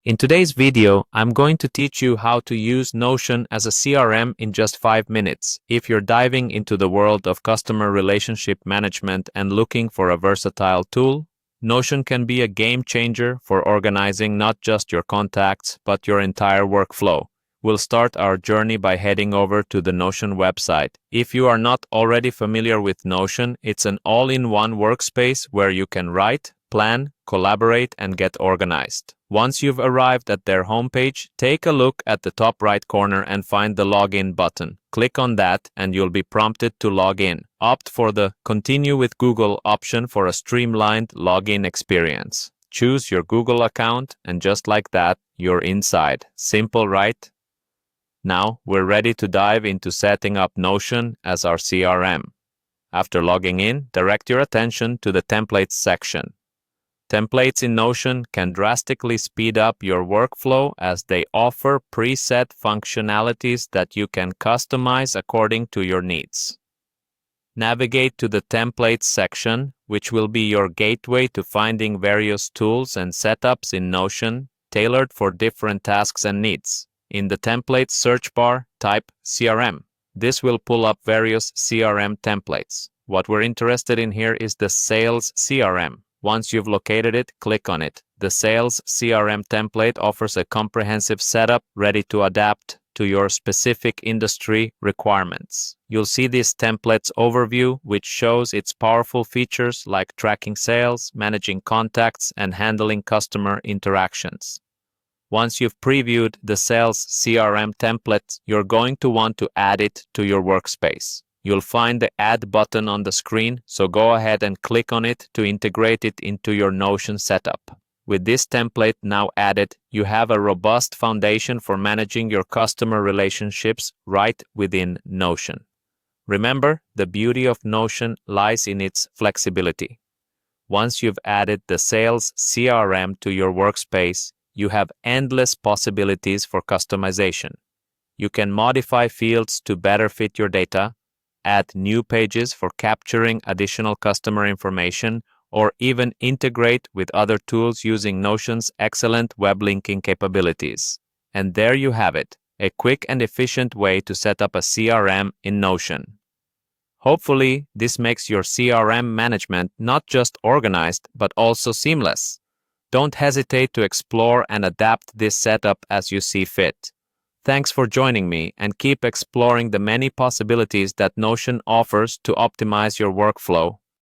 In today's video, I'm going to teach you how to use Notion as a CRM in just 5 minutes. If you're diving into the world of customer relationship management and looking for a versatile tool, Notion can be a game changer for organizing not just your contacts, but your entire workflow. We'll start our journey by heading over to the Notion website. If you are not already familiar with Notion, it's an all-in-one workspace where you can write, plan, collaborate, and get organized. Once you've arrived at their homepage, take a look at the top right corner and find the Login button. Click on that and you'll be prompted to log in. Opt for the Continue with Google option for a streamlined login experience. Choose your Google account and just like that, you're inside. Simple, right? Now, we're ready to dive into setting up Notion as our CRM. After logging in, direct your attention to the Templates section. Templates in Notion can drastically speed up your workflow as they offer preset functionalities that you can customize according to your needs. Navigate to the Templates section, which will be your gateway to finding various tools and setups in Notion tailored for different tasks and needs. In the Templates search bar, type CRM. This will pull up various CRM templates. What we're interested in here is the Sales CRM. Once you've located it, click on it. The Sales CRM template offers a comprehensive setup ready to adapt to your specific industry requirements. You'll see this template's overview, which shows its powerful features like tracking sales, managing contacts, and handling customer interactions. Once you've previewed the Sales CRM template, you're going to want to add it to your workspace. You'll find the Add button on the screen, so go ahead and click on it to integrate it into your Notion setup. With this template now added, you have a robust foundation for managing your customer relationships right within Notion. Remember, the beauty of Notion lies in its flexibility. Once you've added the Sales CRM to your workspace, you have endless possibilities for customization. You can modify fields to better fit your data, add new pages for capturing additional customer information, or even integrate with other tools using Notion's excellent web linking capabilities. And there you have it, a quick and efficient way to set up a CRM in Notion. Hopefully, this makes your CRM management not just organized, but also seamless. Don't hesitate to explore and adapt this setup as you see fit. Thanks for joining me and keep exploring the many possibilities that Notion offers to optimize your workflow.